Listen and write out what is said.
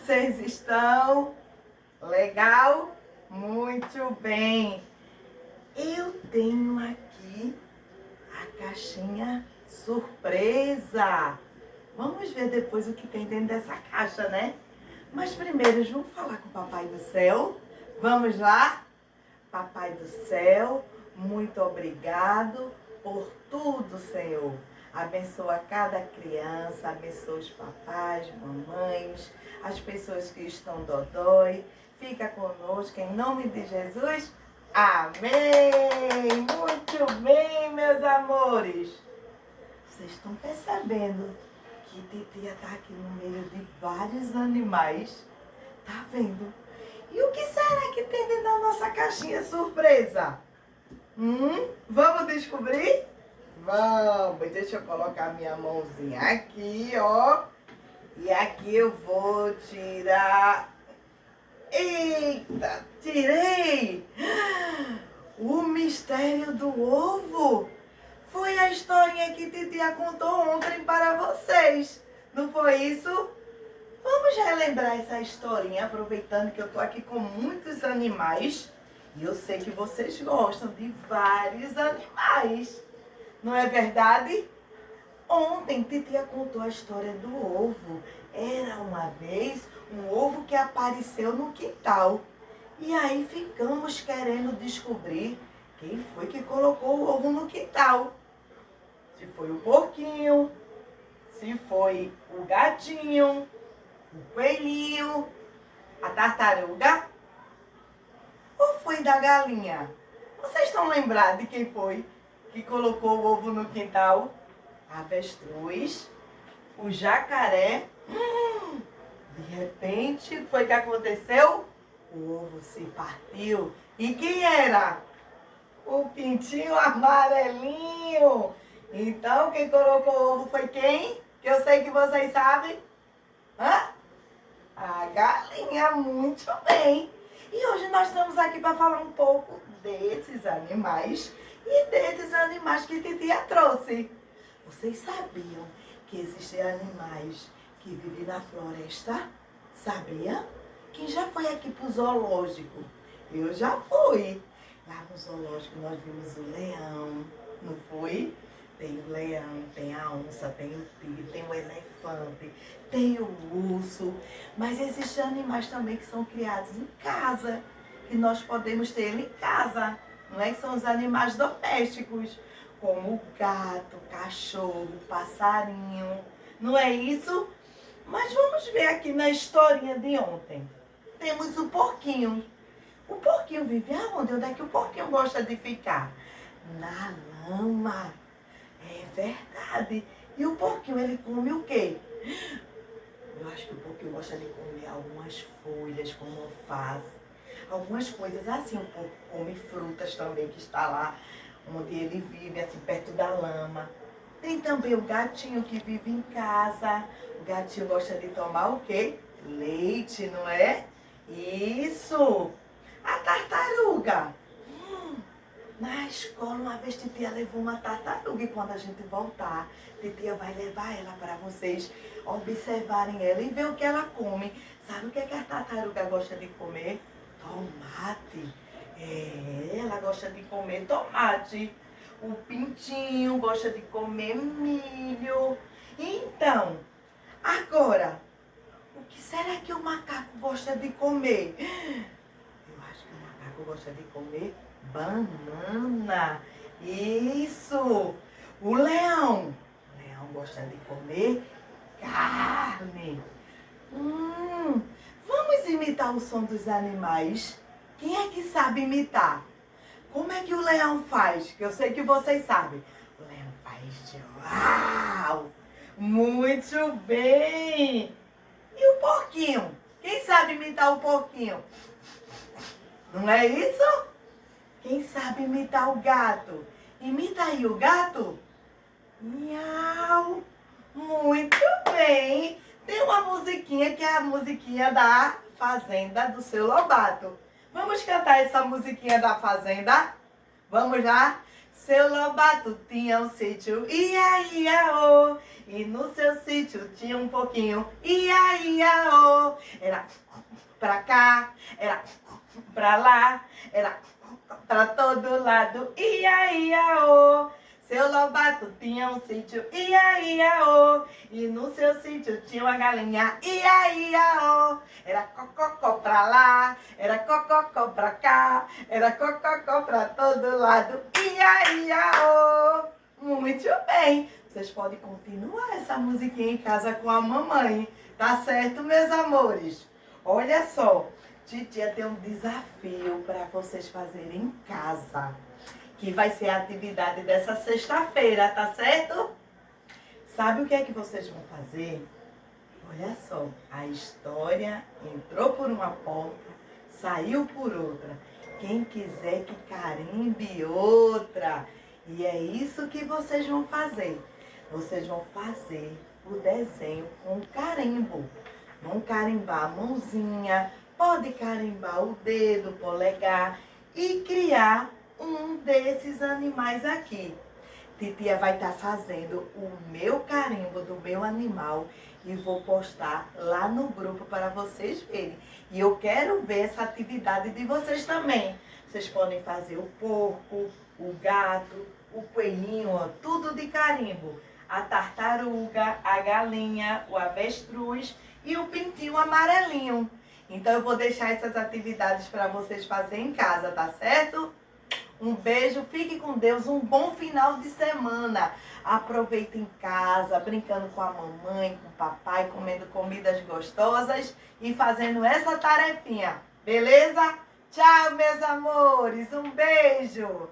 vocês estão? Legal? Muito bem. Eu tenho aqui a caixinha surpresa. Vamos ver depois o que tem dentro dessa caixa, né? Mas primeiro, vamos falar com o Papai do Céu. Vamos lá? Papai do Céu, muito obrigado por tudo, Senhor. Abençoa cada criança, abençoa os papais, mamães, as pessoas que estão dodói. Fica conosco, em nome de Jesus. Amém! Muito bem, meus amores. Vocês estão percebendo que Titia está aqui no meio de vários animais? Tá vendo? E o que será que tem dentro da nossa caixinha surpresa? Vamos descobrir? Vamos! Deixa eu colocar minha mãozinha aqui, ó. E aqui eu vou tirar... Eita! Tirei! O mistério do ovo! Foi a historinha que Titia contou ontem para vocês. Não foi isso? Vamos relembrar essa historinha, aproveitando que eu tô aqui com muitos animais. E eu sei que vocês gostam de vários animais. Não é verdade? Ontem, Titia contou a história do ovo. Era uma vez um ovo que apareceu no quintal. E aí ficamos querendo descobrir quem foi que colocou o ovo no quintal. Se foi o porquinho, se foi o gatinho, o coelhinho, a tartaruga, ou foi da galinha? Vocês estão lembrados de quem foi que colocou o ovo no quintal? A avestruz, o jacaré. De repente, o que foi que aconteceu? O ovo se partiu. E quem era? O pintinho amarelinho. Então, quem colocou o ovo foi quem? Que eu sei que vocês sabem. A galinha, muito bem. E hoje nós estamos aqui para falar um pouco desses animais e desses animais que Titia trouxe. Vocês sabiam que existem animais que vivem na floresta? Sabia? Quem já foi aqui para o zoológico? Eu já fui. Lá no zoológico nós vimos o leão, não foi? Tem o leão, tem a onça, tem o tigre, tem o elefante, tem o urso. Mas existem animais também que são criados em casa, que nós podemos ter ele em casa. Não é que são os animais domésticos, como o gato, o cachorro, o passarinho. Não é isso? Mas vamos ver aqui na historinha de ontem. Temos o porquinho. O porquinho vive aonde? Onde é que o porquinho gosta de ficar? Na lama. É verdade. E o porquinho, ele come o quê? Eu acho que o porquinho gosta de comer algumas folhas, como alface. Algumas coisas assim. O porco come frutas também, que está lá onde ele vive, assim, perto da lama. Tem também o gatinho que vive em casa. O gatinho gosta de tomar o quê? Leite, não é? Isso! A tartaruga. Na escola, uma vez Titia levou uma tartaruga e quando a gente voltar, Titia vai levar ela para vocês observarem ela e ver o que ela come. Sabe o que é que a tartaruga gosta de comer? Tomate. Ela gosta de comer tomate. O pintinho gosta de comer milho. Então, agora, o que será que o macaco gosta de comer? Eu acho que o macaco gosta de comer banana. Isso! O leão. O leão gosta de comer carne. Vamos imitar o som dos animais? Quem é que sabe imitar? Como é que o leão faz? Que eu sei que vocês sabem. O leão faz de uau! Muito bem! E o porquinho? Quem sabe imitar o porquinho? Não é isso? Quem sabe imitar o gato? Imita aí o gato? Miau! Muito bem! Tem uma musiquinha que é a musiquinha da Fazenda do Seu Lobato. Vamos cantar essa musiquinha da Fazenda? Vamos lá? Seu Lobato tinha um sítio, ia, ia, ô. E no seu sítio tinha um pouquinho, ia, ia, ô. Era pra cá, era pra lá, era pra todo lado, ia, ia, ô. Seu Lobato tinha um sítio, ia, ia, ô. E no seu sítio tinha uma galinha, ia, ia, ô. Era cococó pra lá, era cococó pra cá, era cococó pra todo lado, ia, ia, ô. Muito bem. Vocês podem continuar essa musiquinha em casa com a mamãe, tá certo, meus amores? Olha só, titia tem um desafio para vocês fazerem em casa, que vai ser a atividade dessa sexta-feira, tá certo? Sabe o que é que vocês vão fazer? Olha só, a história entrou por uma porta, saiu por outra. Quem quiser que carimbe outra. E é isso que vocês vão fazer. Vocês vão fazer o desenho com carimbo. Vão carimbar a mãozinha, pode carimbar o dedo, o polegar e criar um desses animais aqui. Titia vai estar fazendo o meu carimbo do meu animal e vou postar lá no grupo para vocês verem. E eu quero ver essa atividade de vocês também. Vocês podem fazer o porco, o gato, o coelhinho, ó, tudo de carimbo. A tartaruga, a galinha, o avestruz e o pintinho amarelinho. Então eu vou deixar essas atividades para vocês fazerem em casa, tá certo? Um beijo, fique com Deus, um bom final de semana. Aproveite em casa, brincando com a mamãe, com o papai, comendo comidas gostosas e fazendo essa tarefinha, beleza? Tchau, meus amores, um beijo!